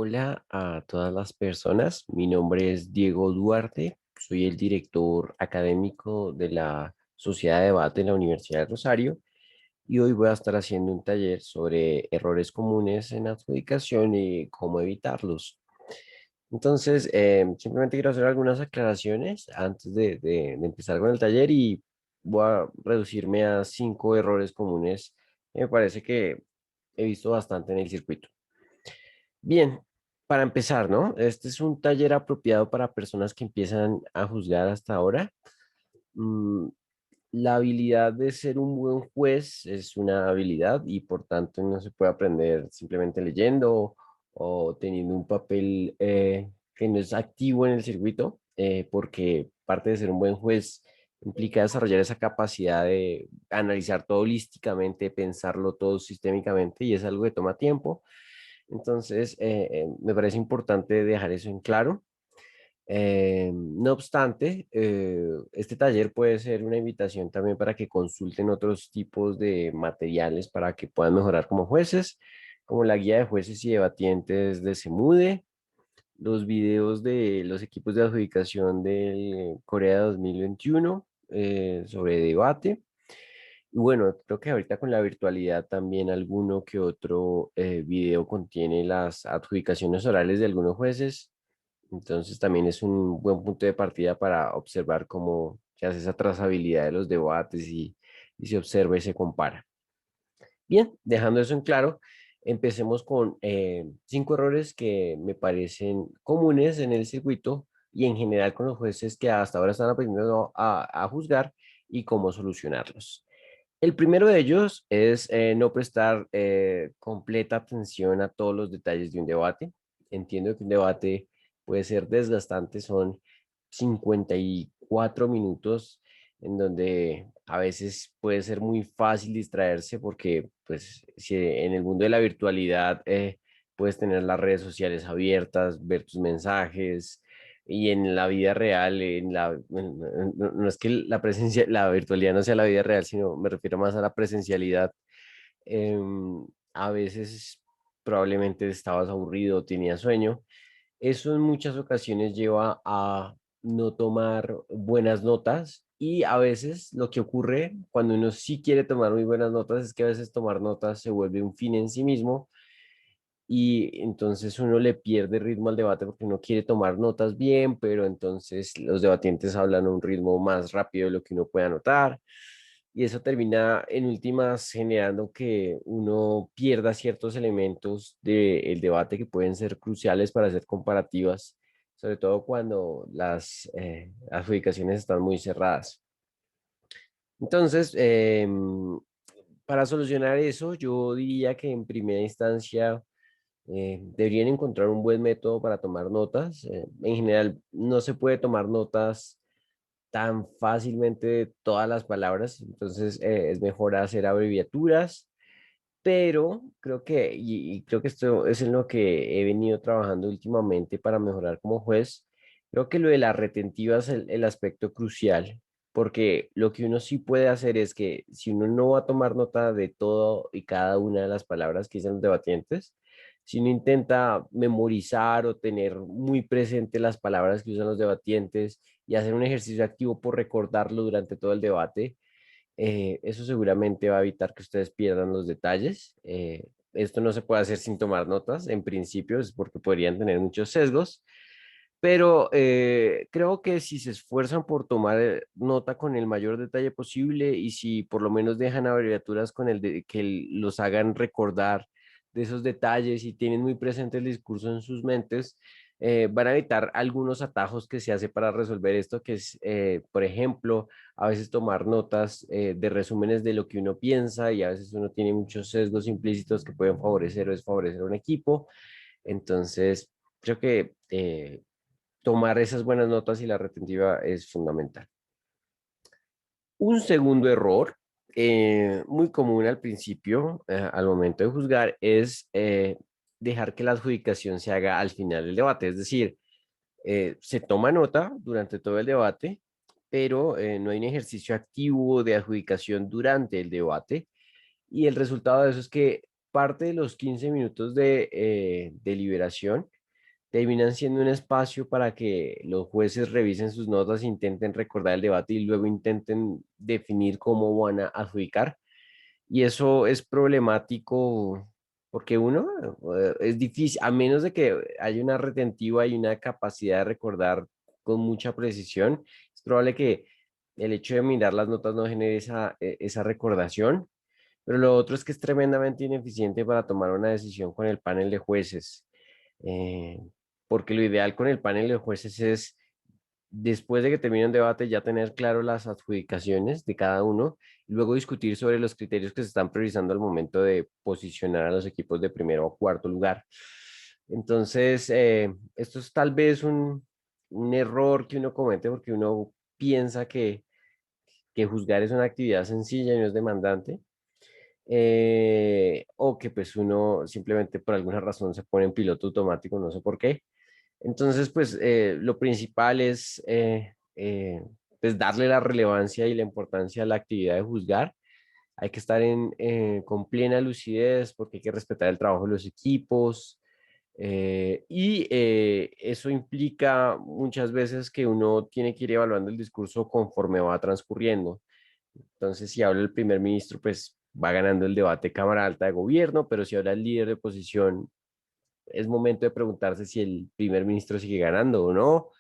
Hola a todas las personas. Mi nombre es Diego Duarte. Soy el director académico de la Sociedad de Debate en la Universidad de Rosario y hoy voy a estar haciendo un taller sobre errores comunes en adjudicación y cómo evitarlos. Entonces, simplemente quiero hacer algunas aclaraciones antes de empezar con el taller y voy a reducirme a 5 errores comunes que me parece que he visto bastante en el circuito. Bien, para empezar, ¿no? Este es un taller apropiado para personas que empiezan a juzgar hasta ahora. Mm, la habilidad de ser un buen juez es una habilidad y por tanto no se puede aprender simplemente leyendo o teniendo un papel que no es activo en el circuito, porque parte de ser un buen juez implica desarrollar esa capacidad de analizar todo holísticamente, pensarlo todo sistémicamente y es algo que toma tiempo. Entonces, me parece importante dejar eso en claro. No obstante, este taller puede ser una invitación también para que consulten otros tipos de materiales para que puedan mejorar como jueces, como la guía de jueces y debatientes de SEMUDE, los videos de los equipos de adjudicación del Corea 2021 sobre debate. Y bueno, creo que ahorita con la virtualidad también alguno que otro video contiene las adjudicaciones orales de algunos jueces. Entonces también es un buen punto de partida para observar cómo se hace esa trazabilidad de los debates y se observa y se compara. Bien, dejando eso en claro, empecemos con 5 errores que me parecen comunes en el circuito y en general con los jueces que hasta ahora están aprendiendo a juzgar y cómo solucionarlos. El primero de ellos es no prestar completa atención a todos los detalles de un debate. Entiendo que un debate puede ser desgastante, son 54 minutos en donde a veces puede ser muy fácil distraerse porque pues si en el mundo de la virtualidad puedes tener las redes sociales abiertas, ver tus mensajes, y en la vida real, no es que la presencia, la virtualidad no sea la vida real, sino me refiero más a la presencialidad. A veces probablemente estabas aburrido, tenías sueño. Eso en muchas ocasiones lleva a no tomar buenas notas y a veces lo que ocurre cuando uno sí quiere tomar muy buenas notas es que a veces tomar notas se vuelve un fin en sí mismo y entonces uno le pierde ritmo al debate porque uno quiere tomar notas bien, pero entonces los debatientes hablan a un ritmo más rápido de lo que uno puede anotar y eso termina en últimas generando que uno pierda ciertos elementos del debate que pueden ser cruciales para hacer comparativas, sobre todo cuando las adjudicaciones están muy cerradas. Entonces, para solucionar eso, yo diría que en primera instancia deberían encontrar un buen método para tomar notas. En general, no se puede tomar notas tan fácilmente de todas las palabras, entonces es mejor hacer abreviaturas, pero creo que, y creo que esto es en lo que he venido trabajando últimamente para mejorar como juez, creo que lo de la retentiva es el aspecto crucial, porque lo que uno sí puede hacer es que si uno no va a tomar nota de todo y cada una de las palabras que dicen los debatientes, si uno intenta memorizar o tener muy presente las palabras que usan los debatientes y hacer un ejercicio activo por recordarlo durante todo el debate, eso seguramente va a evitar que ustedes pierdan los detalles. Esto no se puede hacer sin tomar notas, en principio, es porque podrían tener muchos sesgos, pero creo que si se esfuerzan por tomar nota con el mayor detalle posible y si por lo menos dejan abreviaturas con el de, que los hagan recordar de esos detalles y tienen muy presente el discurso en sus mentes, van a evitar algunos atajos que se hace para resolver esto, que es, por ejemplo, a veces tomar notas de resúmenes de lo que uno piensa y a veces uno tiene muchos sesgos implícitos que pueden favorecer o desfavorecer a un equipo. Entonces, creo que tomar esas buenas notas y la retentiva es fundamental. Un segundo error, muy común al principio, al momento de juzgar, es dejar que la adjudicación se haga al final del debate. Es decir, se toma nota durante todo el debate, pero no hay un ejercicio activo de adjudicación durante el debate. Y el resultado de eso es que parte de los 15 minutos de deliberación terminan siendo un espacio para que los jueces revisen sus notas, intenten recordar el debate y luego intenten definir cómo van a adjudicar. Y eso es problemático porque uno es difícil, a menos de que haya una retentiva y una capacidad de recordar con mucha precisión, es probable que el hecho de mirar las notas no genere esa recordación. Pero lo otro es que es tremendamente ineficiente para tomar una decisión con el panel de jueces. Eh, Porque lo ideal con el panel de jueces es, después de que termine un debate, ya tener claro las adjudicaciones de cada uno y luego discutir sobre los criterios que se están priorizando al momento de posicionar a los equipos de primero o cuarto lugar. Entonces, esto es tal vez un error que uno comete porque uno piensa que juzgar es una actividad sencilla y no es demandante, o que pues uno simplemente por alguna razón se pone en piloto automático, no sé por qué. Entonces, pues lo principal es pues darle la relevancia y la importancia a la actividad de juzgar. Hay que estar con plena lucidez porque hay que respetar el trabajo de los equipos. Eso implica muchas veces que uno tiene que ir evaluando el discurso conforme va transcurriendo. Entonces, si habla el primer ministro, pues va ganando el debate Cámara Alta de Gobierno, pero si habla el líder de oposición, es momento de preguntarse si el primer ministro sigue ganando o no.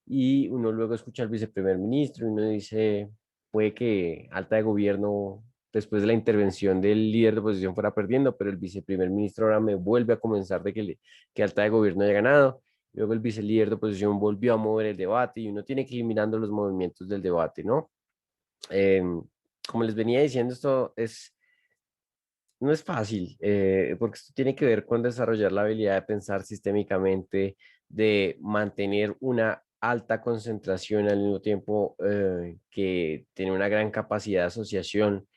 Y uno luego escucha al viceprimer ministro y uno dice, puede que Alta de Gobierno, después de la intervención del líder de oposición, fuera perdiendo, pero el viceprimer ministro ahora me vuelve a comenzar de que Alta de Gobierno haya ganado. Luego el vicelíder de oposición volvió a mover el debate y uno tiene que ir mirando los movimientos del debate, ¿no? Como les venía diciendo, no es fácil, porque esto tiene que ver con desarrollar la habilidad de pensar sistémicamente, de mantener una alta concentración al mismo tiempo que tiene una gran capacidad de asociación.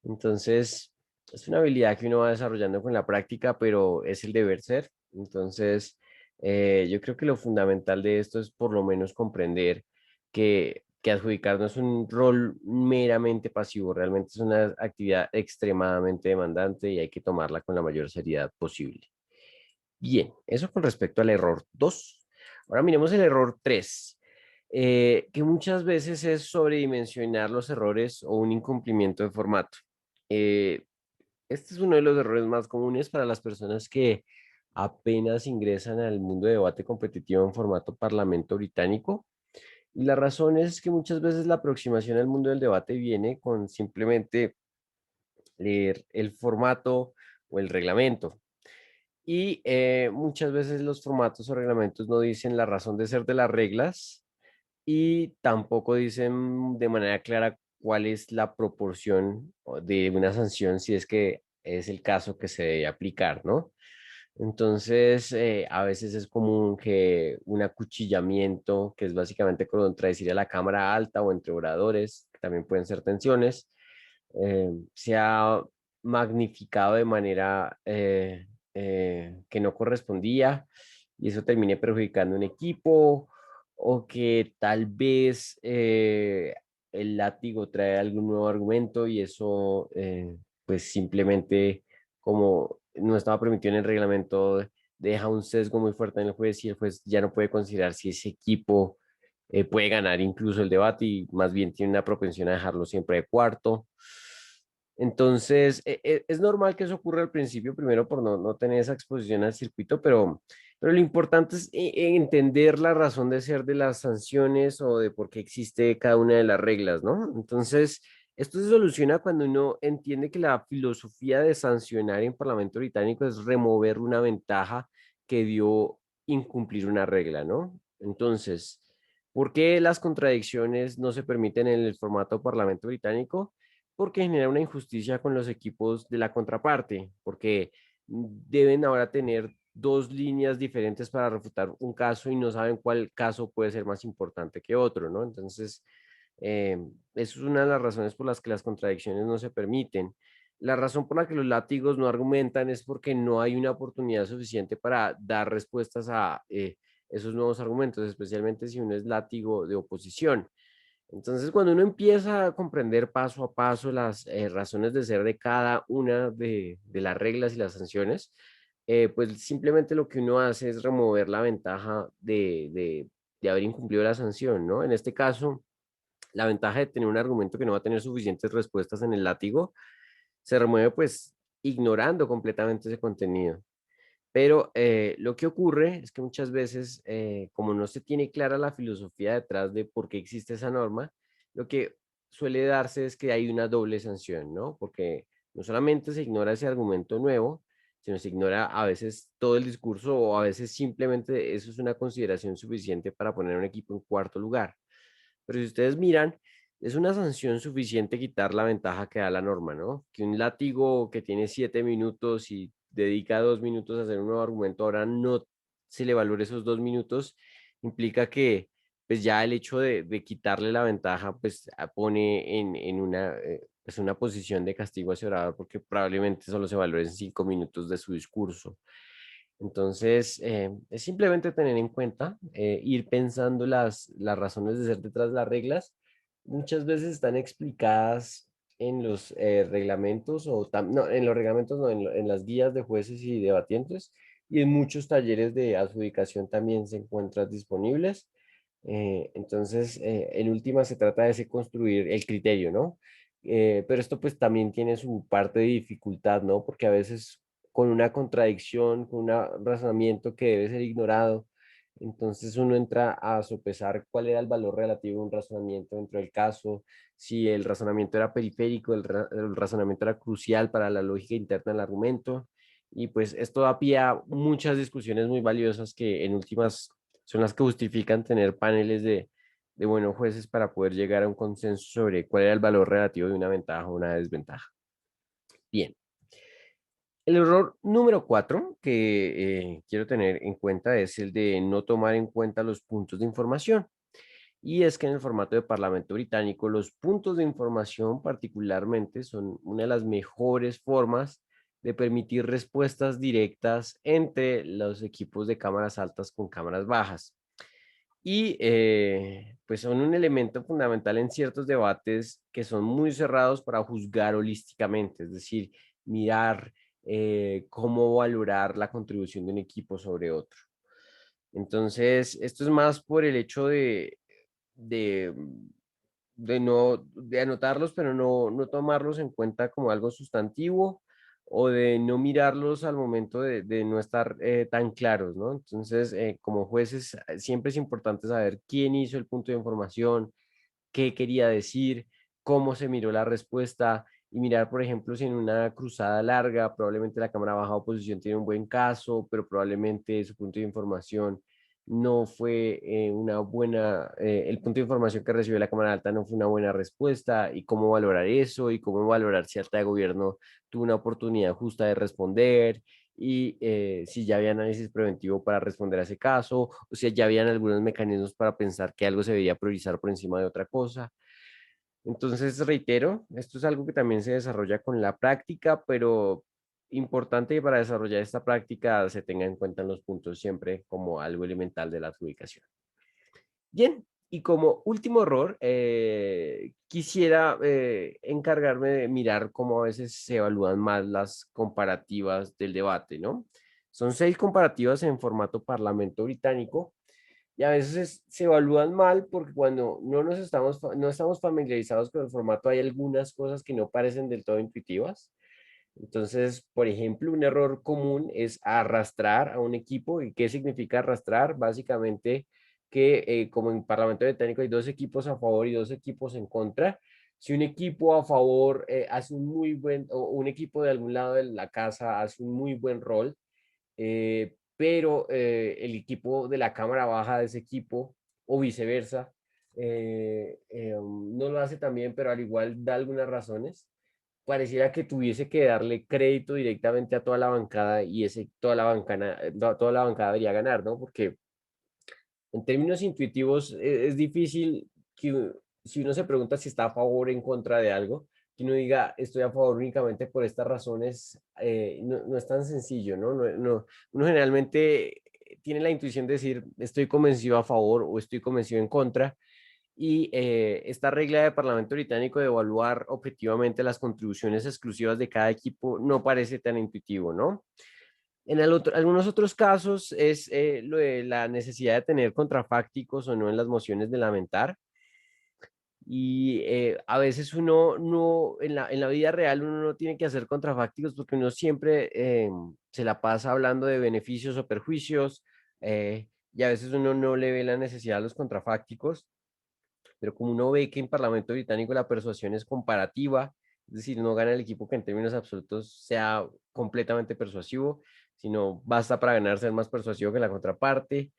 Entonces, es una habilidad que uno va desarrollando con la práctica, pero es el deber ser. Entonces, yo creo que lo fundamental de esto es por lo menos comprender que adjudicar no es un rol meramente pasivo, realmente es una actividad extremadamente demandante y hay que tomarla con la mayor seriedad posible. Bien, eso con respecto al error 2. Ahora miremos el error 3, que muchas veces es sobredimensionar los errores o un incumplimiento de formato. Eh, este es uno de los errores más comunes para las personas que apenas ingresan al mundo de debate competitivo en formato parlamento británico. Y la razón es que muchas veces la aproximación al mundo del debate viene con simplemente leer el formato o el reglamento. Y muchas veces los formatos o reglamentos no dicen la razón de ser de las reglas y tampoco dicen de manera clara cuál es la proporción de una sanción si es que es el caso que se debe aplicar, ¿no? Entonces, a veces es común que un acuchillamiento, que es básicamente contradecir a la cámara alta o entre oradores, que también pueden ser tensiones, sea magnificado de manera que no correspondía y eso termine perjudicando un equipo o que tal vez el látigo trae algún nuevo argumento y eso pues simplemente como no estaba permitido en el reglamento deja un sesgo muy fuerte en el juez y el juez ya no puede considerar si ese equipo puede ganar incluso el debate y más bien tiene una propensión a dejarlo siempre de cuarto. Entonces, es normal que eso ocurra al principio, primero por no tener esa exposición al circuito, pero lo importante es entender la razón de ser de las sanciones o de por qué existe cada una de las reglas, ¿no? Entonces, esto se soluciona cuando uno entiende que la filosofía de sancionar en Parlamento británico es remover una ventaja que dio incumplir una regla, ¿no? Entonces, ¿por qué las contradicciones no se permiten en el formato Parlamento británico? Porque genera una injusticia con los equipos de la contraparte, porque deben ahora tener dos líneas diferentes para refutar un caso y no saben cuál caso puede ser más importante que otro, ¿no? Entonces, eh, eso es una de las razones por las que las contradicciones no se permiten. La razón por la que los látigos no argumentan es porque no hay una oportunidad suficiente para dar respuestas a esos nuevos argumentos, especialmente si uno es látigo de oposición. Entonces, cuando uno empieza a comprender paso a paso las razones de ser de cada una de las reglas y las sanciones, pues simplemente lo que uno hace es remover la ventaja de haber incumplido la sanción, ¿no? En este caso, la ventaja de tener un argumento que no va a tener suficientes respuestas en el látigo se remueve pues ignorando completamente ese contenido. Pero lo que ocurre es que muchas veces, como no se tiene clara la filosofía detrás de por qué existe esa norma, lo que suele darse es que hay una doble sanción, ¿no? Porque no solamente se ignora ese argumento nuevo, sino se ignora a veces todo el discurso o a veces simplemente eso es una consideración suficiente para poner a un equipo en cuarto lugar. Pero si ustedes miran, es una sanción suficiente quitar la ventaja que da la norma, ¿no? Que un látigo que tiene 7 minutos y dedica 2 minutos a hacer un nuevo argumento, ahora no se le valore esos 2 minutos, implica que pues ya el hecho de quitarle la ventaja, pues pone en una, pues una posición de castigo a ese orador porque probablemente solo se valore en 5 minutos de su discurso. Entonces, es simplemente tener en cuenta, ir pensando las razones de ser detrás de las reglas. Muchas veces están explicadas en los reglamentos, no, en los reglamentos, no, en las guías de jueces y debatientes, y en muchos talleres de adjudicación también se encuentran disponibles. Entonces, en última se trata de ese construir el criterio, ¿no? Pero esto pues también tiene su parte de dificultad, ¿no? Porque a veces con una contradicción, con un razonamiento que debe ser ignorado. Entonces uno entra a sopesar cuál era el valor relativo de un razonamiento dentro del caso, si el razonamiento era periférico, el razonamiento era crucial para la lógica interna del argumento. Y pues esto da pie a muchas discusiones muy valiosas que en últimas son las que justifican tener paneles de buenos jueces para poder llegar a un consenso sobre cuál era el valor relativo de una ventaja o una desventaja. Bien. El error número 4 que quiero tener en cuenta es el de no tomar en cuenta los puntos de información. Y es que en el formato de Parlamento británico, los puntos de información particularmente son una de las mejores formas de permitir respuestas directas entre los equipos de cámaras altas con cámaras bajas. Y pues son un elemento fundamental en ciertos debates que son muy cerrados para juzgar holísticamente, es decir, mirar cómo valorar la contribución de un equipo sobre otro. Entonces, esto es más por el hecho de, de anotarlos, pero no tomarlos en cuenta como algo sustantivo o de no mirarlos al momento de no estar tan claros, ¿no? Entonces, como jueces, siempre es importante saber quién hizo el punto de información, qué quería decir, cómo se miró la respuesta y mirar, por ejemplo, si en una cruzada larga, probablemente la Cámara Baja Oposición tiene un buen caso, pero probablemente su punto de información no fue una buena, el punto de información que recibió la Cámara Alta no fue una buena respuesta y cómo valorar eso y cómo valorar si Alta de Gobierno tuvo una oportunidad justa de responder y si ya había análisis preventivo para responder a ese caso, o si ya habían algunos mecanismos para pensar que algo se debía priorizar por encima de otra cosa. Entonces, reitero, esto es algo que también se desarrolla con la práctica, pero importante que para desarrollar esta práctica se tenga en cuenta los puntos siempre como algo elemental de la adjudicación. Bien, y como último error, quisiera encargarme de mirar cómo a veces se evalúan más las comparativas del debate, ¿no? Son 6 comparativas en formato Parlamento británico y a veces se evalúan mal porque cuando no estamos familiarizados con el formato hay algunas cosas que no parecen del todo intuitivas. Entonces, por ejemplo, un error común es arrastrar a un equipo. ¿Y qué significa arrastrar? Básicamente que como en Parlamento Británico hay 2 equipos a favor y 2 equipos en contra. Si un equipo a favor hace o un equipo de algún lado de la casa hace un muy buen rol, pero el equipo de la cámara baja de ese equipo o viceversa no lo hace tan bien, pero al igual da algunas razones. Pareciera que tuviese que darle crédito directamente a toda la bancada y toda la bancada debería ganar, ¿no? Porque en términos intuitivos es difícil si uno se pregunta si está a favor o en contra de algo, que uno diga estoy a favor únicamente por estas razones, no es tan sencillo, ¿no? Uno generalmente tiene la intuición de decir estoy convencido a favor o estoy convencido en contra, Y esta regla del Parlamento Británico de evaluar objetivamente las contribuciones exclusivas de cada equipo no parece tan intuitivo, ¿no? Algunos otros casos es lo de la necesidad de tener contrafácticos o no en las mociones de lamentar. Y a veces uno no, en la vida real uno no tiene que hacer contrafácticos porque uno siempre se la pasa hablando de beneficios o perjuicios, y a veces uno no le ve la necesidad a los contrafácticos, pero como uno ve que en Parlamento Británico la persuasión es comparativa, es decir, no gana el equipo que en términos absolutos sea completamente persuasivo, sino basta para ganar ser más persuasivo que la contraparte.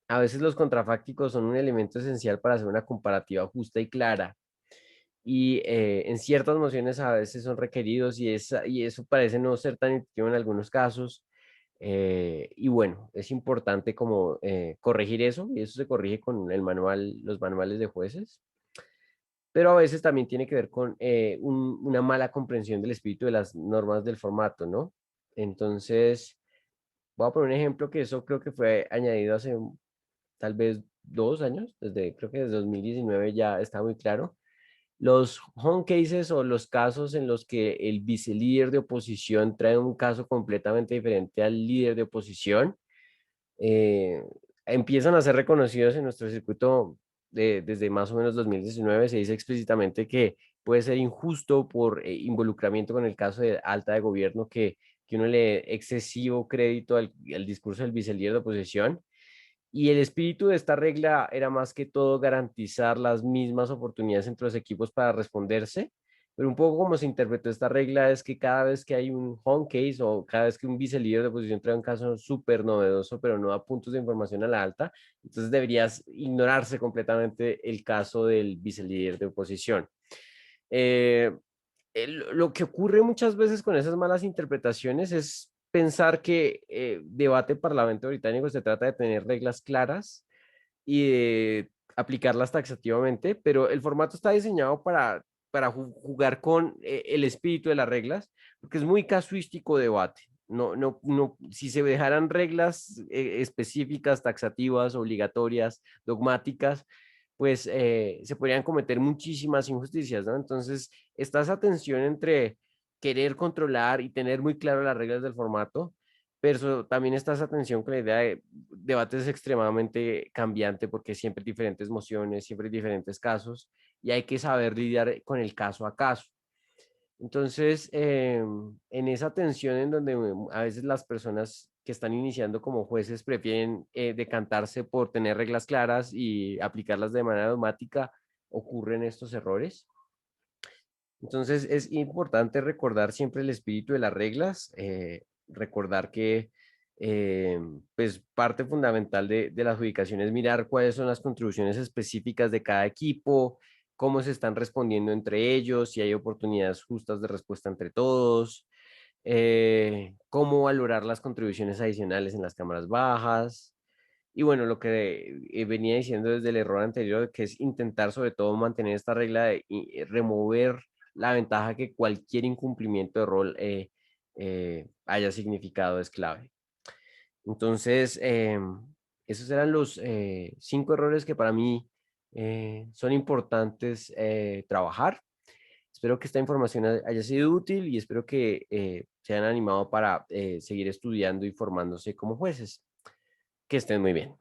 A veces los contrafácticos son un elemento esencial para hacer una comparativa justa y clara. Y en ciertas mociones a veces son requeridos y eso parece no ser tan intuitivo en algunos casos. Y bueno, es importante como corregir eso, y eso se corrige con el manual, los manuales de jueces, pero a veces también tiene que ver con una mala comprensión del espíritu de las normas del formato, ¿no? Entonces, voy a poner un ejemplo que eso creo que fue añadido hace tal vez 2 años, creo que desde 2019 ya está muy claro. Los home cases o los casos en los que el vicelíder de oposición trae un caso completamente diferente al líder de oposición, eh, empiezan a ser reconocidos en nuestro circuito desde más o menos 2019. Se dice explícitamente que puede ser injusto por involucramiento con el caso de alta de gobierno que uno le dé excesivo crédito al discurso del vicelíder de oposición. Y el espíritu de esta regla era más que todo garantizar las mismas oportunidades entre los equipos para responderse, pero un poco como se interpretó esta regla es que cada vez que hay un home case o cada vez que un vicelíder de oposición trae un caso súper novedoso, pero no da puntos de información a la alta, entonces deberías ignorarse completamente el caso del vicelíder de oposición. Eh, lo que ocurre muchas veces con esas malas interpretaciones es pensar que debate Parlamento británico se trata de tener reglas claras y de aplicarlas taxativamente, pero el formato está diseñado para jugar con el espíritu de las reglas, porque es muy casuístico debate. No, si se dejaran reglas específicas, taxativas, obligatorias, dogmáticas, pues se podrían cometer muchísimas injusticias, ¿no? Entonces, está esa tensión entre querer controlar y tener muy claro las reglas del formato, pero también está esa tensión con la idea de debates extremadamente cambiante porque siempre hay diferentes mociones, siempre hay diferentes casos y hay que saber lidiar con el caso a caso. Entonces, en esa tensión en donde a veces las personas que están iniciando como jueces prefieren decantarse por tener reglas claras y aplicarlas de manera automática, ocurren estos errores. Entonces, es importante recordar siempre el espíritu de las reglas, recordar que pues parte fundamental de la adjudicación es mirar cuáles son las contribuciones específicas de cada equipo, cómo se están respondiendo entre ellos, si hay oportunidades justas de respuesta entre todos, cómo valorar las contribuciones adicionales en las cámaras bajas. Y bueno, lo que venía diciendo desde el error anterior, que es intentar sobre todo mantener esta regla de remover la ventaja que cualquier incumplimiento de rol haya significado es clave. Entonces, esos eran los 5 errores que para mí son importantes trabajar. Espero que esta información haya sido útil y espero que se hayan animado para seguir estudiando y formándose como jueces. Que estén muy bien.